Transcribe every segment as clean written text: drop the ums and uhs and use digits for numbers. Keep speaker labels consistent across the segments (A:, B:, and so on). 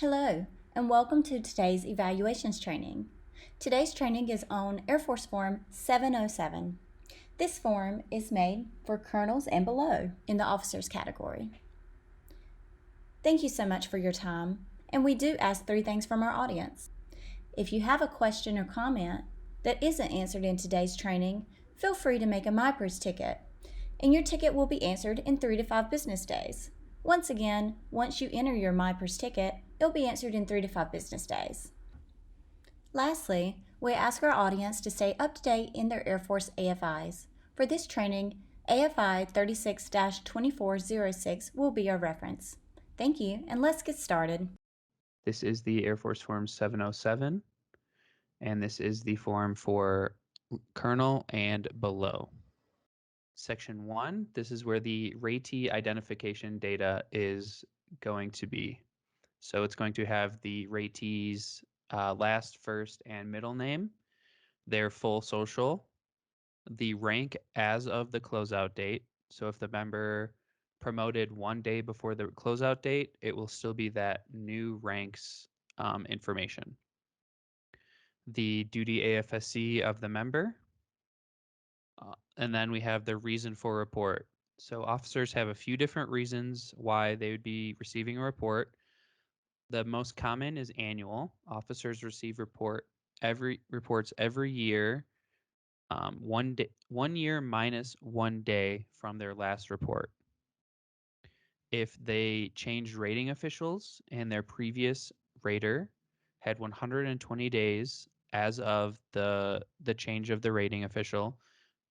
A: Hello, and welcome to today's evaluations training. Today's training is on Air Force Form 707. This form is made for colonels and below in the officers category. Thank you so much for your time, and we do ask 3 things from our audience. If you have a question or comment that isn't answered in today's training, feel free to make a MyPers ticket, and your ticket will be answered in 3 to 5 business days. Once again, once you enter your MyPers ticket, it'll be answered in 3 to 5 business days. Lastly, we ask our audience to stay up to date in their Air Force AFIs. For this training, AFI 36-2406 will be our reference. Thank you, and let's get started.
B: This is the Air Force Form 707, and this is the form for colonel and below. Section 1, this is where the Ratee identification data is going to be. So it's going to have the Ratee's last, first, and middle name, their full social, the rank as of the closeout date. So if the member promoted 1 day before the closeout date, it will still be that new ranks information. The duty AFSC of the member, and then we have the reason for report. So officers have a few different reasons why they would be receiving a report. The most common is annual. Officers receive reports every year, 1 year minus 1 day from their last report. If they changed rating officials and their previous rater had 120 days as of the change of the rating official,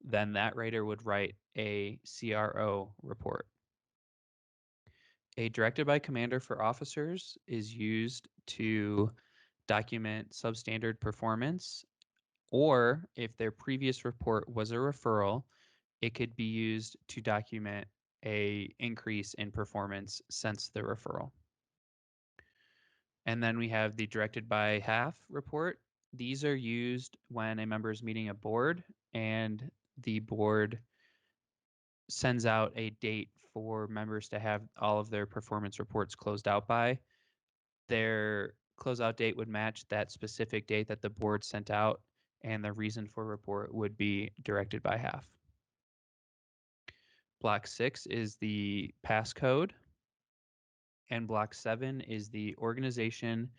B: then that rater would write a CRO report. A directed by commander for officers is used to document substandard performance, or if their previous report was a referral, it could be used to document a increase in performance since the referral. And then we have the directed by half report. These are used when a member is meeting a board and the board sends out a date for members to have all of their performance reports closed out by. Their closeout date would match that specific date that the board sent out, and the reason for report would be directed by half. Block 6 is the passcode, and block 7 is the organization,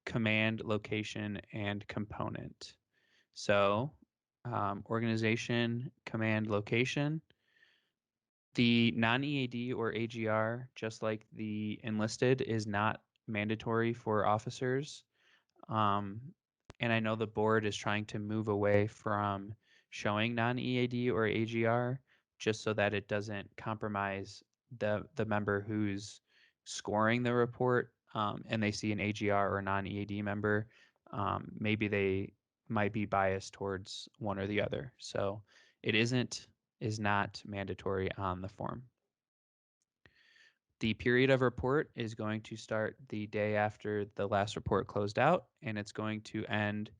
B: command, location, and component. So organization, command, location. The non-EAD or AGR, just like the enlisted, is not mandatory for officers. And I know the board is trying to move away from showing non-EAD or AGR just so that it doesn't compromise the member who's scoring the report, and they see an AGR or non-EAD member. Maybe they might be biased towards one or the other. So it is not mandatory on the form. The period of report is going to start the day after the last report closed out, and it's going to end,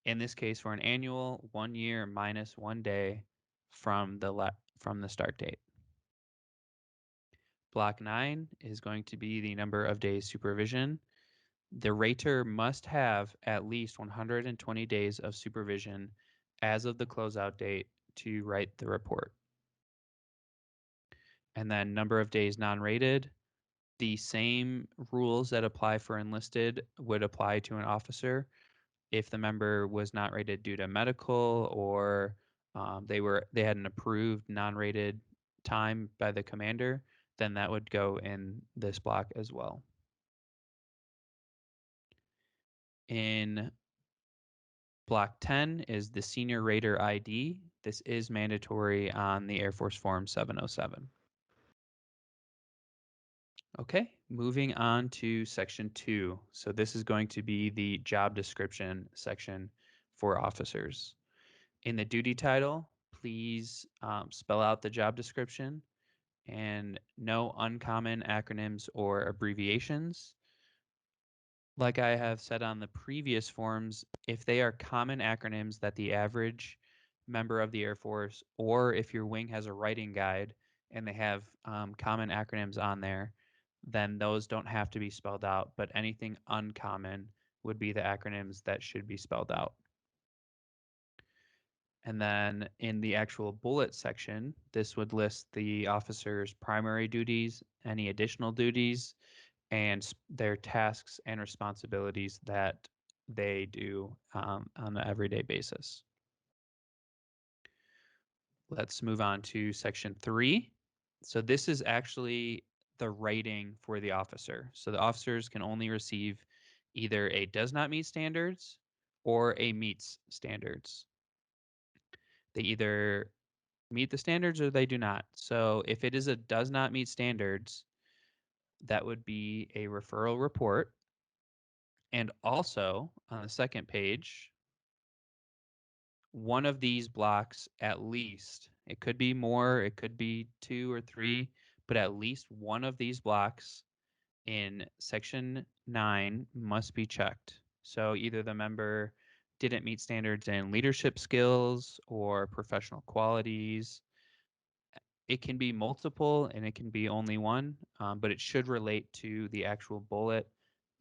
B: in this case, for an annual 1 year minus 1 day from the start date. Block 9 is going to be the number of days supervision. The rater must have at least 120 days of supervision as of the closeout date to write the report. And then number of days non-rated, the same rules that apply for enlisted would apply to an officer. If the member was not rated due to medical, or they had an approved non-rated time by the commander, then that would go in this block as well. In block 10 is the senior rater ID. This is mandatory on the Air Force Form 707. Okay, moving on to section 2. So this is going to be the job description section for officers. In the duty title, please spell out the job description, and no uncommon acronyms or abbreviations. Like I have said on the previous forms, if they are common acronyms that the average member of the Air Force, or if your wing has a writing guide and they have common acronyms on there, then those don't have to be spelled out, but anything uncommon would be the acronyms that should be spelled out. And then in the actual bullet section, this would list the officer's primary duties, any additional duties, and their tasks and responsibilities that they do on an everyday basis. Let's move on to section 3. So this is actually the rating for the officer. So the officers can only receive either a does not meet standards or a meets standards. They either meet the standards or they do not. So if it is a does not meet standards, that would be a referral report. And also on the second page, one of these blocks at least, it could be more, it could be 2 or 3, but at least one of these blocks in section 9 must be checked. So either the member didn't meet standards in leadership skills or professional qualities. It can be multiple and it can be only one, but it should relate to the actual bullet,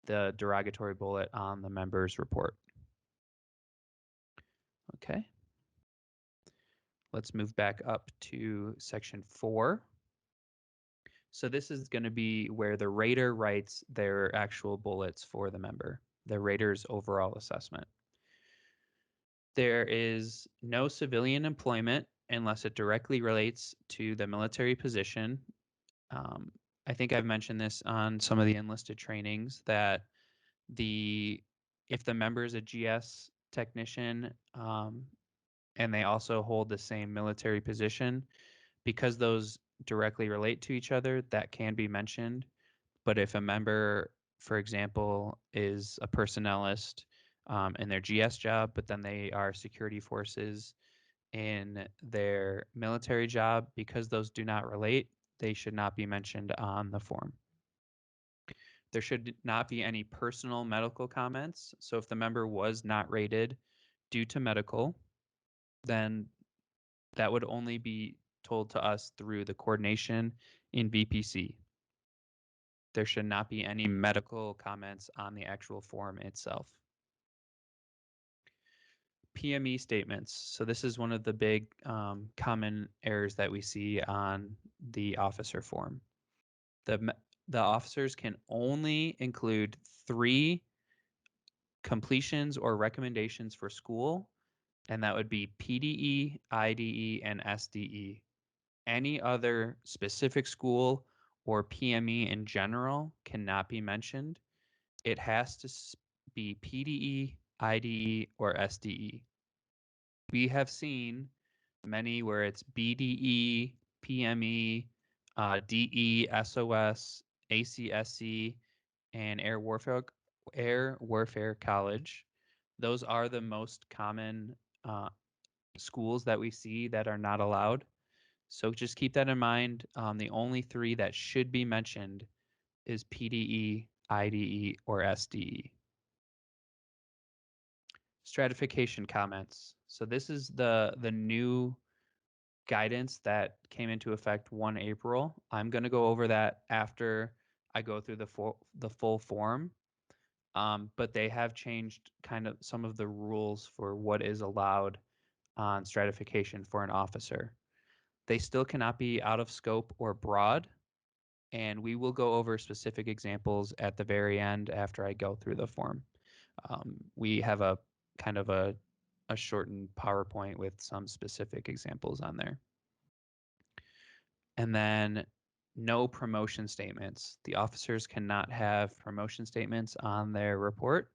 B: the derogatory bullet on the member's report. Okay. Let's move back up to section 4. So this is going to be where the rater writes their actual bullets for the member, the rater's overall assessment. There is no civilian employment unless it directly relates to the military position. I think I've mentioned this on some of the enlisted trainings that if the member is a GS technician and they also hold the same military position, because those directly relate to each other, that can be mentioned. But if a member, for example, is a personnelist in their GS job, but then they are security forces in their military job, because those do not relate, they should not be mentioned on the form. There should not be any personal medical comments. So if the member was not rated due to medical, then that would only be told to us through the coordination in VPC. There should not be any medical comments on the actual form itself. PME statements. So this is one of the big common errors that we see on the officer form. The officers can only include 3 completions or recommendations for school, and that would be PDE, IDE, and SDE. Any other specific school or PME in general cannot be mentioned. It has to be PDE, IDE, or SDE. We have seen many where it's BDE, PME, DE, SOS, ACSC, and Air Warfare College. Those are the most common schools that we see that are not allowed. So just keep that in mind. The only 3 that should be mentioned is PDE, IDE, or SDE. Stratification comments. So this is the new guidance that came into effect 1 April. I'm going to go over that after I go through the full form. But they have changed kind of some of the rules for what is allowed on stratification for an officer. They still cannot be out of scope or broad, and we will go over specific examples at the very end after I go through the form. We have a kind of a shortened PowerPoint with some specific examples on there. And then no promotion statements. The officers cannot have promotion statements on their report,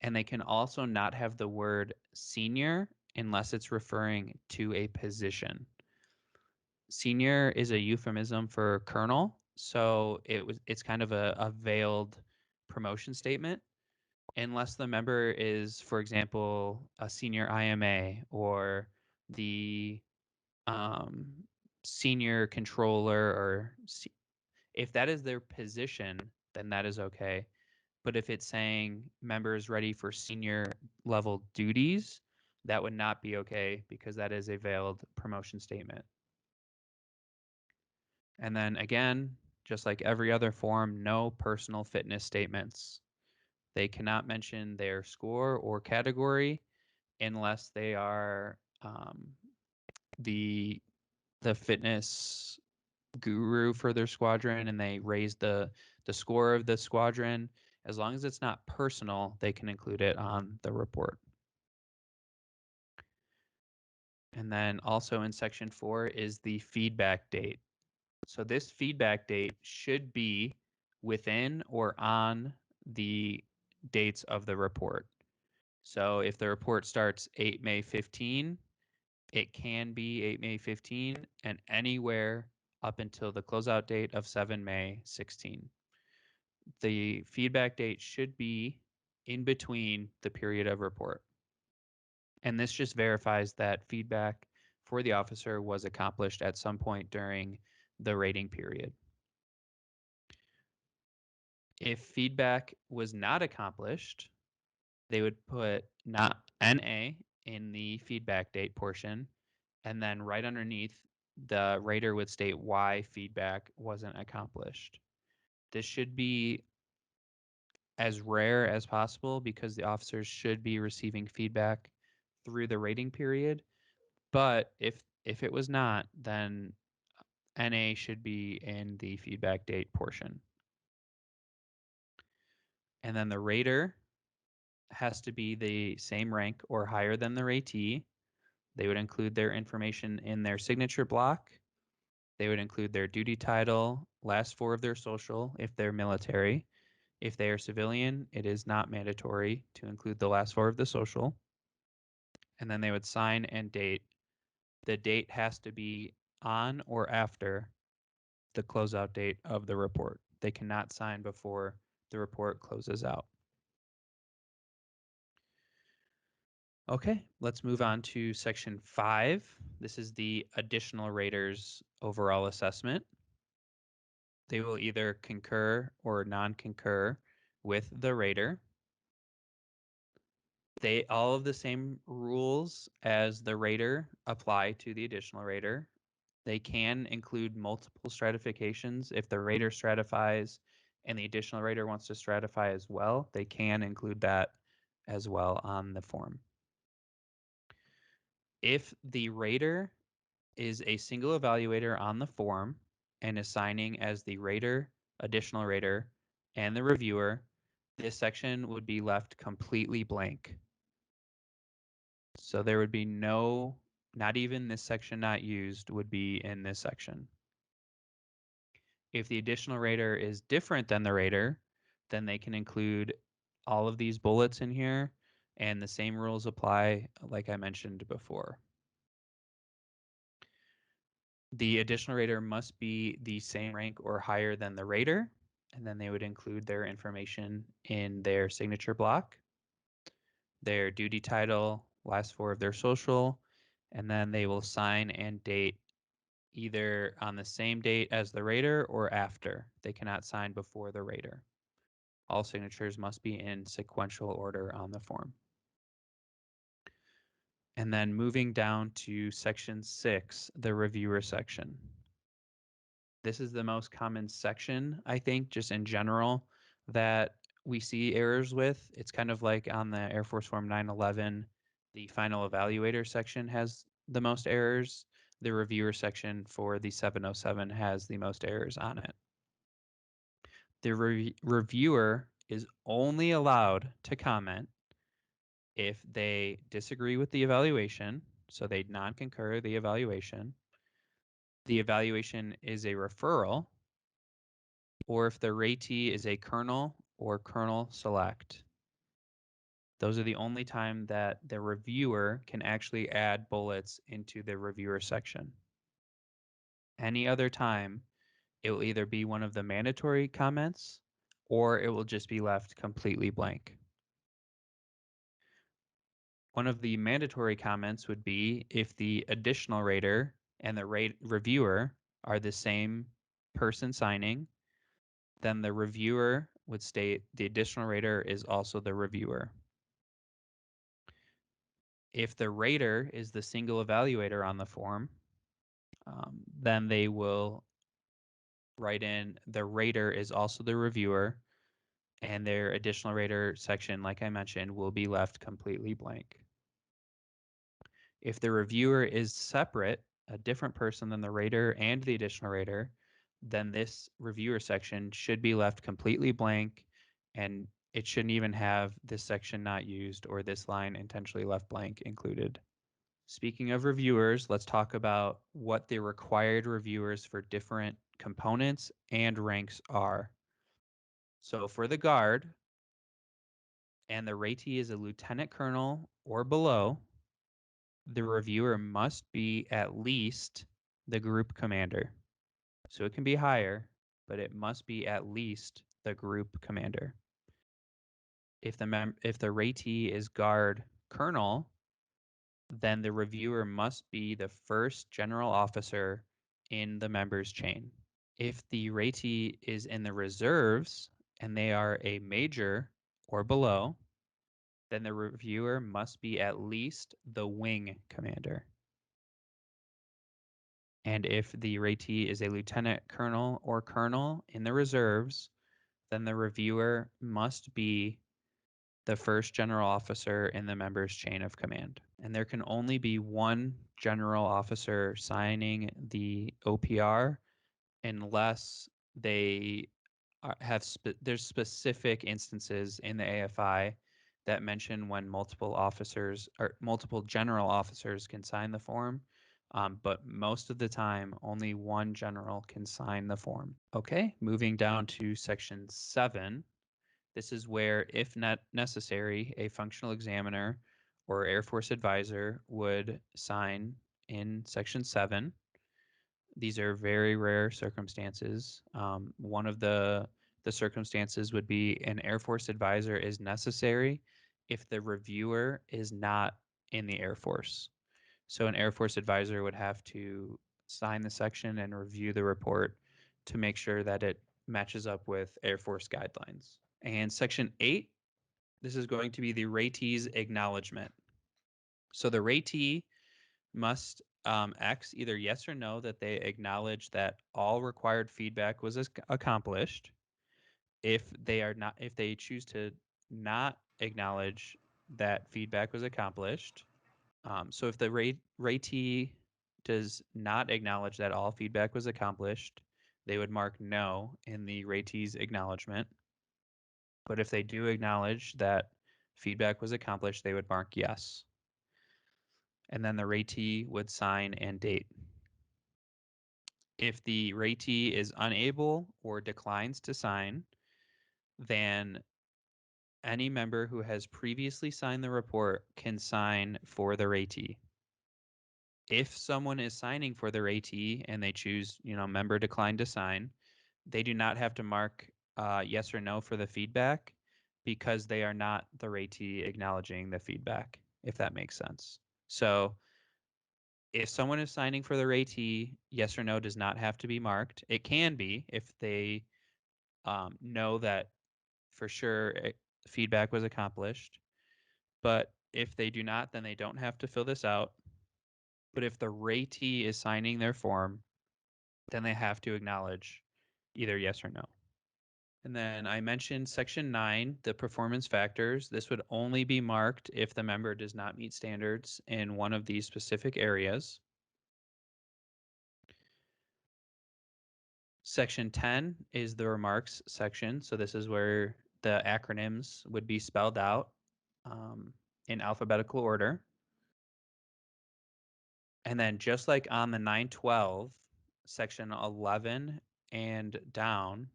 B: and they can also not have the word senior unless it's referring to a position. Senior is a euphemism for colonel, so it's kind of a veiled promotion statement unless the member is, for example, a senior IMA or the senior controller, or if that is their position, then that is okay. But if it's saying member is ready for senior level duties, that would not be okay because that is a veiled promotion statement. And then again, just like every other form, no personal fitness statements. They cannot mention their score or category unless they are the fitness guru for their squadron and they raise the score of the squadron. As long as it's not personal, they can include it on the report. And then also in section 4 is the feedback date. So this feedback date should be within or on the dates of the report. So if the report starts 8 May 15, it can be 8 May 15 and anywhere up until the closeout date of 7 May 16. The feedback date should be in between the period of report. And this just verifies that feedback for the officer was accomplished at some point during the rating period. If feedback was not accomplished, they would put not NA in the feedback date portion, and then right underneath, the rater would state why feedback wasn't accomplished. This should be as rare as possible because the officers should be receiving feedback through the rating period. But if it was not, then NA should be in the feedback date portion. And then the rater has to be the same rank or higher than the ratee. They would include their information in their signature block. They would include their duty title, last four of their social if they're military. If they are civilian, it is not mandatory to include the last four of the social. And then they would sign and date. The date has to be on or after the closeout date of the report. They cannot sign before the report closes out. Okay, let's move on to section 5. This is the additional raters overall assessment. They will either concur or non-concur with the rater. All of the same rules as the rater apply to the additional rater. They can include multiple stratifications. If the rater stratifies and the additional rater wants to stratify as well, they can include that as well on the form. If the rater is a single evaluator on the form and assigning as the rater, additional rater, and the reviewer, this section would be left completely blank. So there would be no, not even this section not used would be in this section. If the additional rater is different than the rater, then they can include all of these bullets in here, and the same rules apply like I mentioned before. The additional rater must be the same rank or higher than the rater, and then they would include their information in their signature block, their duty title, last four of their social, and then they will sign and date either on the same date as the rater or after. They cannot sign before the rater. All signatures must be in sequential order on the form. And then moving down to section 6, the reviewer section. This is the most common section, I think, just in general, that we see errors with. It's kind of like on the Air Force Form 911, the final evaluator section has the most errors. The reviewer section for the 707 has the most errors on it. The reviewer is only allowed to comment if they disagree with the evaluation, so they non-concur the evaluation is a referral, or if the ratee is a colonel or colonel select. Those are the only time that the reviewer can actually add bullets into the reviewer section. Any other time, it will either be one of the mandatory comments or it will just be left completely blank. One of the mandatory comments would be if the additional rater and the reviewer are the same person signing, then the reviewer would state the additional rater is also the reviewer. If the rater is the single evaluator on the form, then they will write in the rater is also the reviewer, and their additional rater section, like I mentioned, will be left completely blank. If the reviewer is separate, a different person than the rater and the additional rater, then this reviewer section should be left completely blank, and it shouldn't even have this section not used or this line intentionally left blank included. Speaking of reviewers, let's talk about what the required reviewers for different components and ranks are. So for the guard, and the ratee is a lieutenant colonel or below, the reviewer must be at least the group commander. So it can be higher, but it must be at least the group commander. If the ratee is guard colonel, then the reviewer must be the first general officer in the members chain. If the ratee is in the reserves and they are a major or below, then the reviewer must be at least the wing commander. And if the ratee is a lieutenant colonel or colonel in the reserves, then the reviewer must be the first general officer in the member's chain of command. And there can only be one general officer signing the OPR unless they there's specific instances in the AFI that mention when multiple officers or multiple general officers can sign the form. But most of the time, only one general can sign the form. Okay, moving down to section 7. This is where, if not necessary, a functional examiner or Air Force advisor would sign in section 7. These are very rare circumstances. One of the circumstances would be an Air Force advisor is necessary if the reviewer is not in the Air Force. So an Air Force advisor would have to sign the section and review the report to make sure that it matches up with Air Force guidelines. And section 8, this is going to be the ratee's acknowledgement. So the ratee must X either yes or no that they acknowledge that all required feedback was accomplished. If they choose to not acknowledge that feedback was accomplished, so if the ratee does not acknowledge that all feedback was accomplished, they would mark no in the ratee's acknowledgement. But if they do acknowledge that feedback was accomplished, they would mark yes. And then the ratee would sign and date. If the ratee is unable or declines to sign, then any member who has previously signed the report can sign for the ratee. If someone is signing for the ratee and they choose, member declined to sign, they do not have to mark yes or no for the feedback because they are not the ratee acknowledging the feedback, if that makes sense. So if someone is signing for the ratee, yes or no does not have to be marked. It can be if they know that for sure feedback was accomplished. But if they do not, then they don't have to fill this out. But if the ratee is signing their form, then they have to acknowledge either yes or no. And then I mentioned section 9, the performance factors. This would only be marked if the member does not meet standards in one of these specific areas. Section 10 is the remarks section. So this is where the acronyms would be spelled out in alphabetical order. And then just like on the 912, section 11 and down,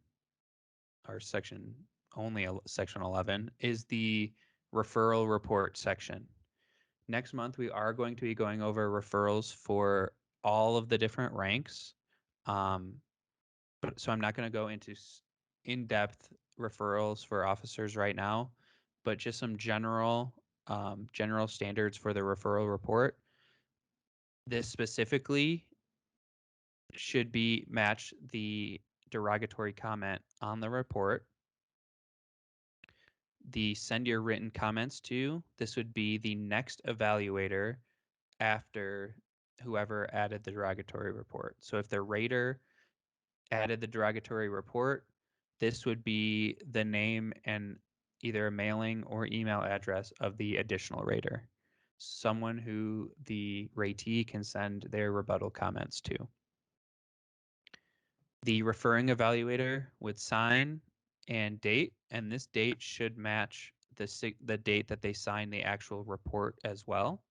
B: or section 11, is the referral report section. Next month, we are going to be going over referrals for all of the different ranks. So I'm not going to go into in-depth referrals for officers right now, but just some general standards for the referral report. This specifically should be match the derogatory comment on the report. The send your written comments to, this would be the next evaluator after whoever added the derogatory report. So if the rater added the derogatory report, this would be the name and either a mailing or email address of the additional rater, someone who the ratee can send their rebuttal comments to. The referring evaluator would sign and date, and this date should match the date that they sign the actual report as well.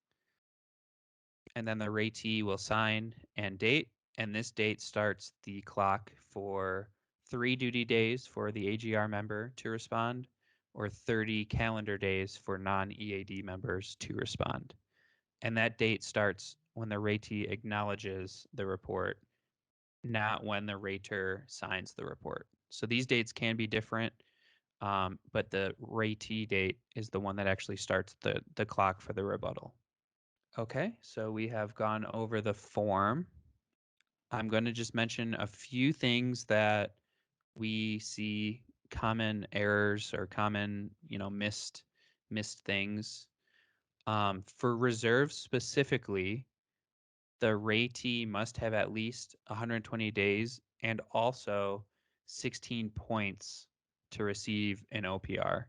B: And then the ratee will sign and date, and this date starts the clock for 3 duty days for the AGR member to respond, or 30 calendar days for non-EAD members to respond. And that date starts when the ratee acknowledges the report, not when the rater signs the report. So these dates can be different, but the ratee date is the one that actually starts the clock for the rebuttal. Okay, so we have gone over the form. I'm going to just mention a few things that we see common errors or common, missed things. For reserves specifically, the ratee must have at least 120 days and also 16 points to receive an OPR.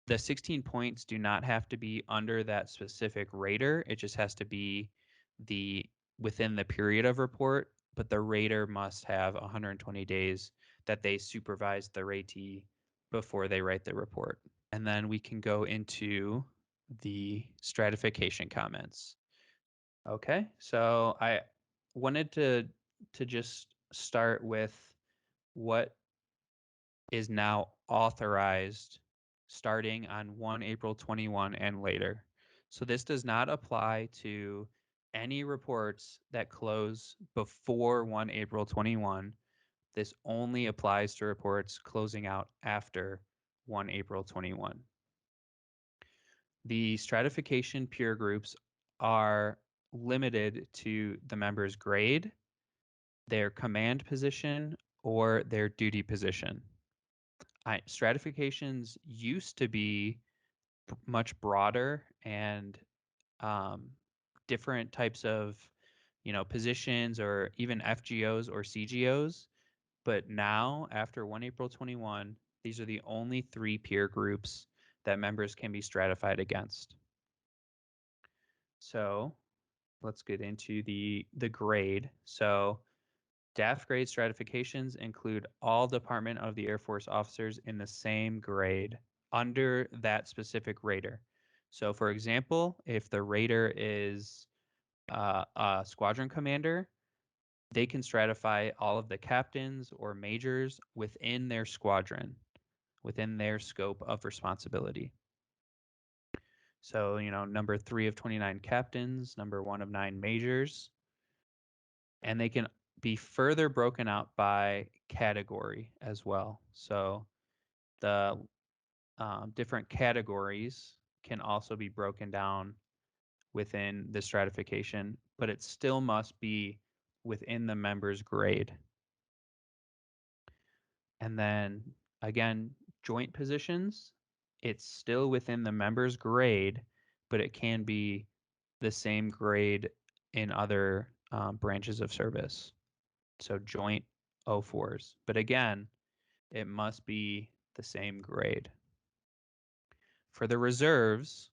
B: The 16 points do not have to be under that specific rater. It just has to be within the period of report, but the rater must have 120 days that they supervise the ratee before they write the report. And then we can go into the stratification comments. Okay, so I wanted to just start with what is now authorized starting on 1 April 21 and later. So this does not apply to any reports that close before 1 April 21. This only applies to reports closing out after 1 April 21. The stratification peer groups are limited to the member's grade, their command position, or their duty position. Stratifications used to be much broader and different types of, positions or even FGOs or CGOs. But now, after 1 April 21, these are the only 3 peer groups that members can be stratified against. So let's get into the grade. So DAF grade stratifications include all Department of the Air Force officers in the same grade under that specific rater. So for example, if the rater is a squadron commander, they can stratify all of the captains or majors within their squadron, within their scope of responsibility. So, number 3 of 29 captains, number 1 of 9 majors, and they can be further broken out by category as well. So the different categories can also be broken down within the stratification, but it still must be within the member's grade. And then again, joint positions, it's still within the member's grade, but it can be the same grade in other branches of service. So joint O4s. But again, it must be the same grade. For the reserves,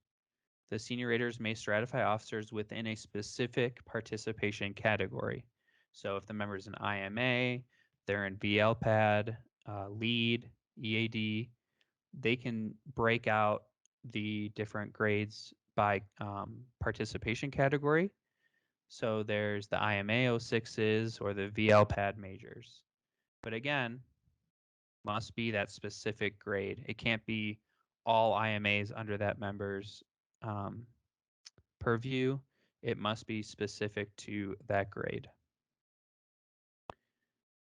B: the senior raters may stratify officers within a specific participation category. So if the member is an IMA, they're in VLPAD, lead, EAD, they can break out the different grades by participation category. So there's the IMA 06s or the VLPAD majors. But again, must be that specific grade. It can't be all IMAs under that member's purview. It must be specific to that grade.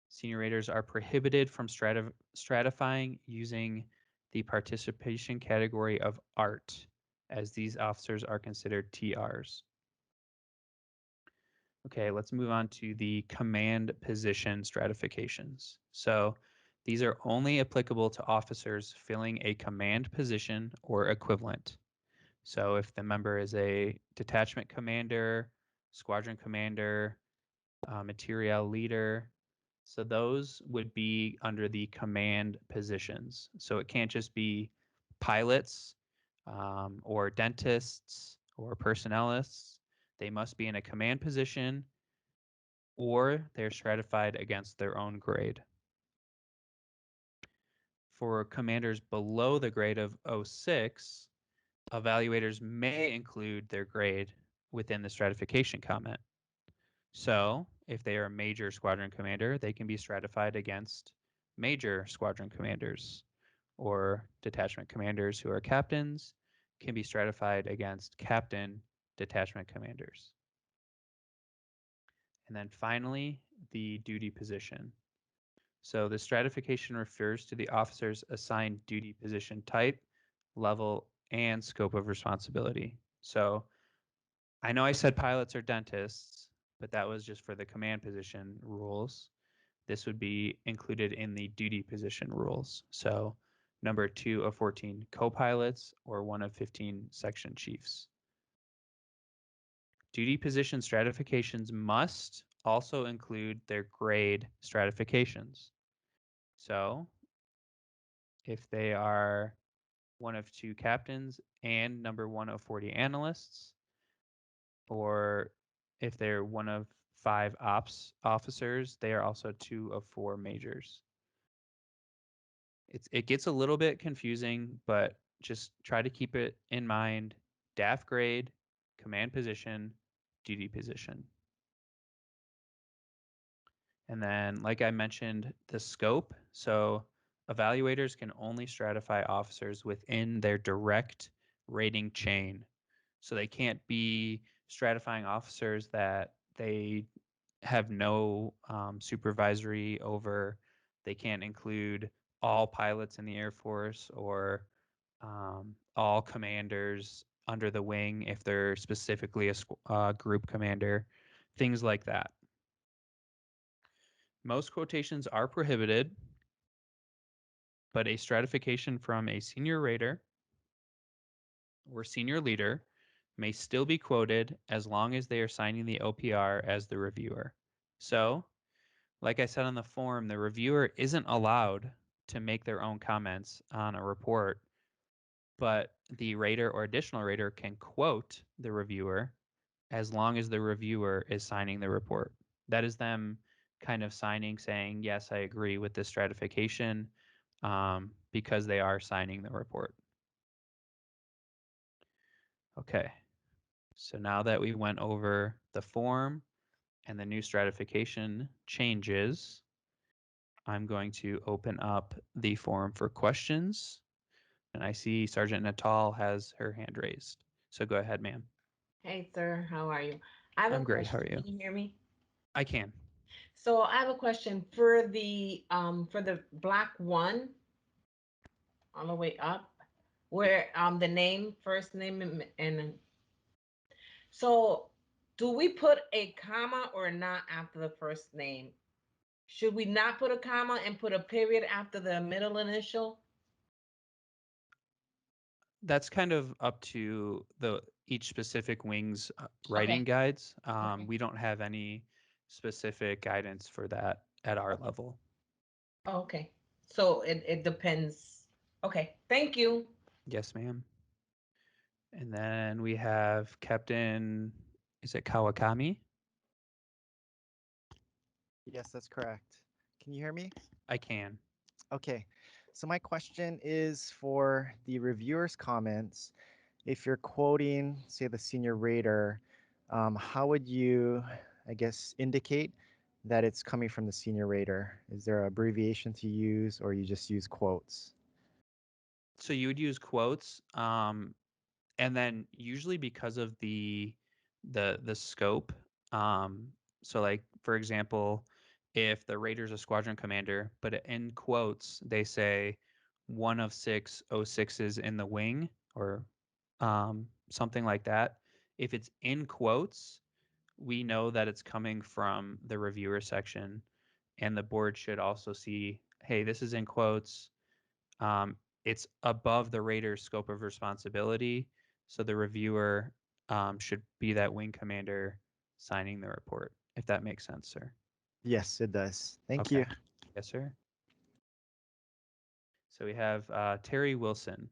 B: Senior raters are prohibited from stratifying using the participation category of ART, as these officers are considered TRs. Okay, let's move on to the command position stratifications. So these are only applicable to officers filling a command position or equivalent. So if the member is a detachment commander, squadron commander, materiel leader, So those would be under the command positions. So it can't just be pilots or dentists or personnelists. They must be in a command position or they're stratified against their own grade. For commanders below the grade of 06, evaluators may include their grade within the stratification comment. So if they are a major squadron commander, they can be stratified against major squadron commanders, or detachment commanders who are captains can be stratified against captain detachment commanders. And then finally, the duty position. So the stratification refers to the officer's assigned duty position type, level, and scope of responsibility. So I know I said pilots or dentists, but that was just for the command position rules. This would be included in the duty position rules. So number 2 of 14 co-pilots or 1 of 15 section chiefs. Duty position stratifications must also include their grade stratifications. So if they are 1 of 2 captains and number 1 of 40 analysts, or if they're 1 of 5 ops officers, they are also 2 of 4 majors. It gets a little bit confusing, but just try to keep it in mind. DAF grade, command position, duty position. And then, like I mentioned, the scope. So evaluators can only stratify officers within their direct rating chain. So they can't be stratifying officers that they have no supervisory over. They can't include all pilots in the Air Force or all commanders under the wing if they're specifically a group commander, things like that. Most quotations are prohibited, but a stratification from a senior rater or senior leader may still be quoted as long as they are signing the OPR as the reviewer. So, like I said on the form, the reviewer isn't allowed to make their own comments on a report, but the rater or additional rater can quote the reviewer as long as the reviewer is signing the report. That is them kind of signing, saying, yes, I agree with this stratification, because they are signing the report. Okay, so now that we went over the form and the new stratification changes, I'm going to open up the forum for questions. And I see Sergeant Natal has her hand raised. So go ahead, ma'am.
C: Hey, sir, how are you? I have a
B: I'm great. How are
C: question.
B: you?
C: Can you hear me?
B: I can.
C: So I have a question for the black one all the way up, where the name, first name, and so do we put a comma or not after the first name? Should we not put a comma and put a period after the middle initial?
B: That's kind of up to the each specific wing's writing
C: Okay.
B: guides.
C: Okay.
B: We don't have any specific guidance for that at our level.
C: Okay. So it depends. Okay. Thank you.
B: Yes, ma'am. And then we have Captain, is it Kawakami?
D: Yes, that's correct. Can you hear me?
B: I can.
D: Okay. So my question is for the reviewer's comments. If you're quoting, say, the senior rater, how would you, I guess, indicate that it's coming from the senior rater? Is there an abbreviation to use, or you just use quotes?
B: So you would use quotes, and then usually because of the scope. Um, so like for example, if the Raiders a squadron commander, but in quotes they say 1 of 6 O6s in the wing, or something like that. If it's in quotes, we know that it's coming from the reviewer section, and the board should also see, hey, this is in quotes. It's above the rater's scope of responsibility, so the reviewer should be that wing commander signing the report, if that makes sense, sir.
D: Yes, it does. Thank
B: Okay.
D: you.
B: Yes, sir. So we have Terry Wilson.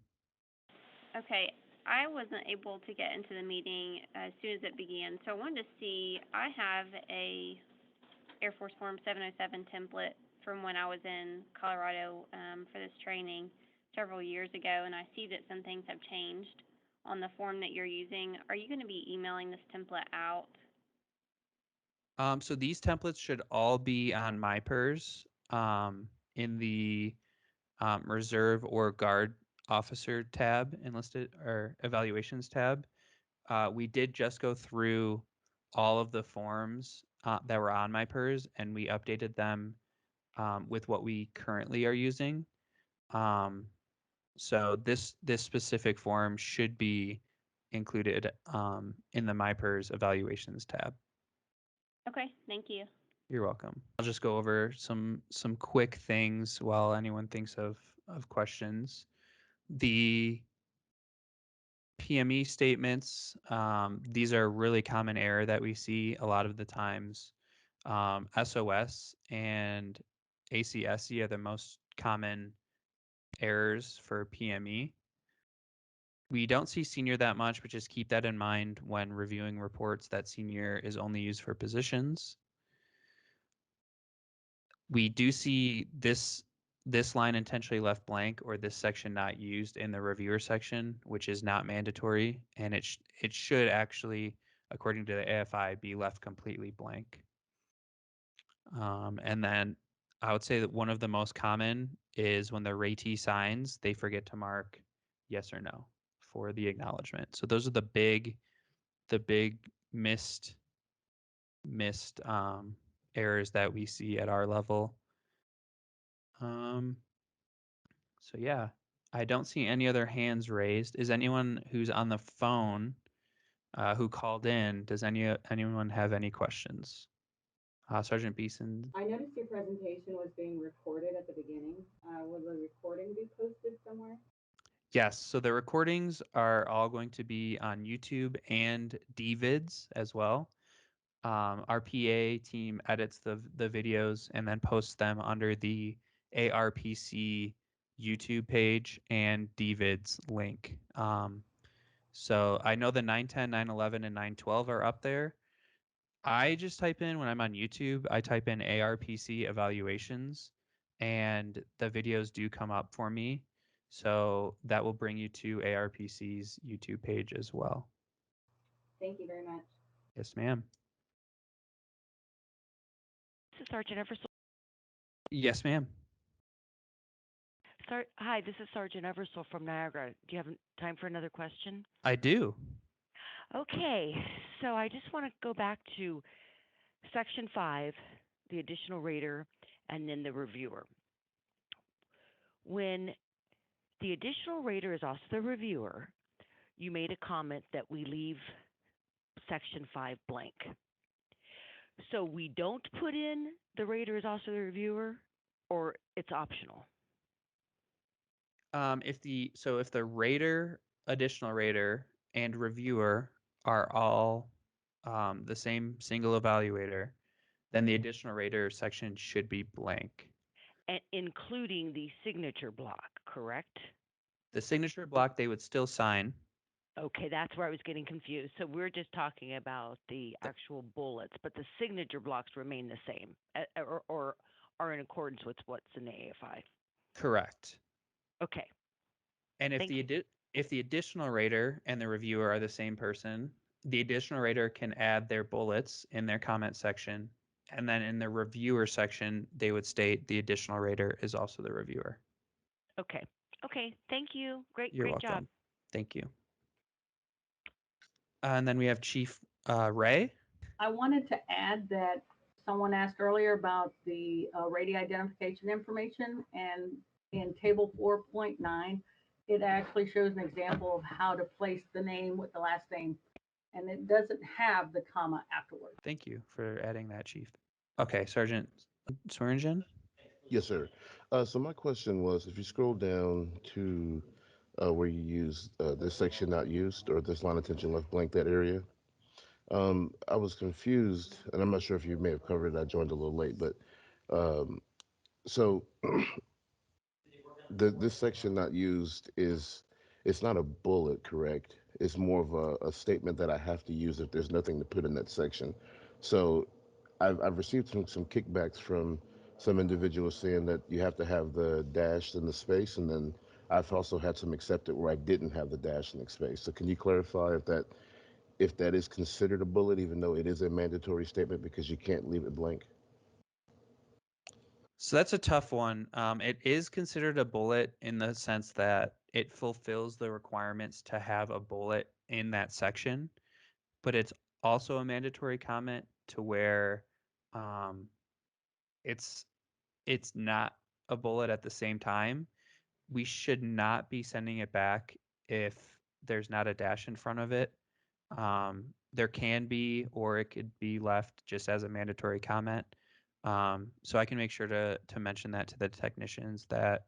E: Okay, I wasn't able to get into the meeting as soon as it began, so I wanted to see, I have a Air Force Form 707 template from when I was in Colorado for this training several years ago, and I see that some things have changed on the form that you're using. Are you going to be emailing this template out?
B: So these templates should all be on MyPers in the Reserve or Guard Officer tab, enlisted or Evaluations tab. We did just go through all of the forms that were on MyPers, and we updated them with what we currently are using. So this specific form should be included in the MyPers Evaluations tab.
E: Okay, thank you.
B: You're welcome. I'll just go over some quick things while anyone thinks of questions. The PME statements, these are a really common error that we see a lot of the times. SOS and ACSE are the most common errors for PME. We don't see senior that much, but just keep that in mind when reviewing reports that senior is only used for positions. We do see this line intentionally left blank or this section not used in the reviewer section, which is not mandatory, and it should actually, according to the AFI, be left completely blank. And then I would say that one of the most common is when the Ratee signs, they forget to mark yes or no for the acknowledgement. So those are the big missed errors that we see at our level. So yeah, I don't see any other hands raised. Is anyone who's on the phone who called in, does anyone have any questions? Sergeant Beeson.
F: I noticed your presentation was being recorded at the beginning. Will the recording be posted somewhere?
B: Yes, so the recordings are all going to be on YouTube and DVids as well. Our PA team edits the videos and then posts them under the ARPC YouTube page and DVids link. So I know the 910, 911, and 912 are up there. I just type in, when I'm on YouTube, I type in ARPC evaluations, and the videos do come up for me. So that will bring you to ARPC's YouTube page as well.
F: Thank you very much.
B: Yes, ma'am.
G: This is Sergeant Eversole.
B: Yes, ma'am.
G: Hi, this is Sergeant Eversole from Niagara. Do you have time for another question?
B: I do.
G: Okay, so I just want to go back to Section 5, the additional rater, and then the reviewer. When the additional rater is also the reviewer, you made a comment that we leave Section 5 blank. So we don't put in the rater is also the reviewer, or it's optional?
B: If the rater, additional rater, and reviewer are all the same single evaluator, then the additional rater section should be blank.
G: And including the signature block, correct?
B: The signature block they would still sign.
G: Okay, that's where I was getting confused. So we're just talking about the actual bullets, but the signature blocks remain the same, or are in accordance with what's in the AFI.
B: Correct.
G: Okay.
B: And if the additional rater and the reviewer are the same person, the additional rater can add their bullets in their comment section, and then in the reviewer section, they would state the additional rater is also the reviewer.
G: Okay. Okay. Thank you.
B: You're
G: Great
B: welcome.
G: job.
B: Thank you. And then we have Chief Ray.
F: I wanted to add that someone asked earlier about the Ratee identification information, and in table 4.9, it actually shows an example of how to place the name with the last name, and it doesn't have the comma afterwards.
B: Thank you for adding that, Chief. Okay, Sergeant Swearingen.
H: Yes, sir. So my question was, if you scroll down to where you use this section not used or this line attention left blank, that area, I was confused, and I'm not sure if you may have covered it. I joined a little late, but so this section not used is it's not a bullet, correct? It's more of a statement that I have to use if there's nothing to put in that section. So I've received some kickbacks from some individuals saying that you have to have the dash and the space, and then I've also had some accepted where I didn't have the dash and the space. So can you clarify if that is considered a bullet, even though it is a mandatory statement because you can't leave it blank?
B: So that's a tough one. It is considered a bullet in the sense that it fulfills the requirements to have a bullet in that section, but it's also a mandatory comment to where um, it's not a bullet at the same time. We should not be sending it back if there's not a dash in front of it. There can be, or it could be left just as a mandatory comment. So I can make sure to mention that to the technicians that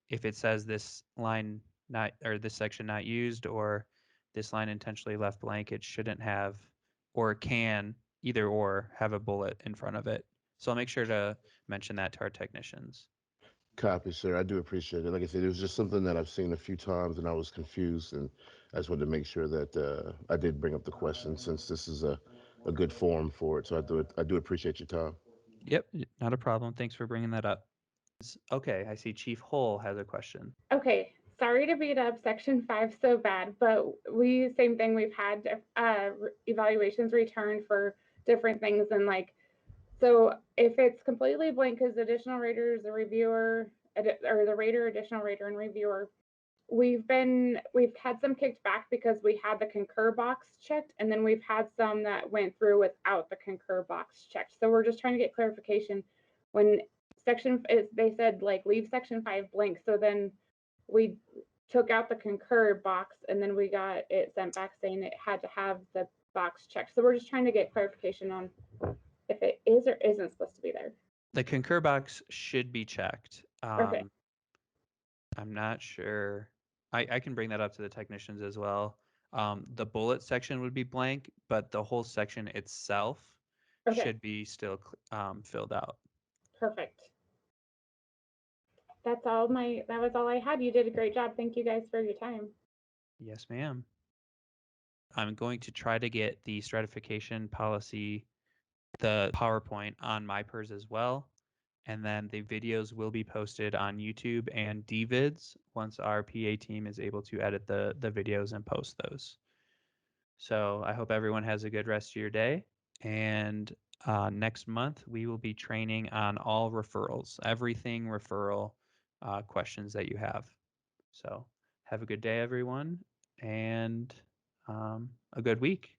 B: if it says this line not, or this section not used, or this line intentionally left blank, it shouldn't have, or it can either or have a bullet in front of it. So I'll make sure to mention that to our technicians.
H: Copy, sir. I do appreciate it. Like I said, it was just something that I've seen a few times, and I was confused, and I just wanted to make sure that I did bring up the question since this is a good forum for it. So I do appreciate your time.
B: Yep, not a problem. Thanks for bringing that up. Okay, I see Chief Hull has a question.
I: Okay, sorry to beat up section 5 so bad, but same thing, we've had evaluations returned for different things, and like, so if it's completely blank because additional raters, the reviewer, or the rater, additional rater, and reviewer, we've had some kicked back because we had the concur box checked, and then we've had some that went through without the concur box checked. So we're just trying to get clarification when they said like leave section 5 blank. So then we took out the concur box, and then we got it sent back saying it had to have the box checked. So we're just trying to get clarification on if it is or isn't supposed to be there.
B: The concur box should be checked.
I: Okay.
B: I'm not sure. I can bring that up to the technicians as well. The bullet section would be blank, but the whole section itself
I: Okay.
B: should be still filled out.
I: Perfect. That was all I had. You did a great job. Thank you guys for your time.
B: Yes, ma'am. I'm going to try to get the stratification policy, the PowerPoint on MyPers as well. And then the videos will be posted on YouTube and DVids once our PA team is able to edit the videos and post those. So I hope everyone has a good rest of your day. And next month, we will be training on all referrals, everything referral questions that you have. So have a good day, everyone, and a good week.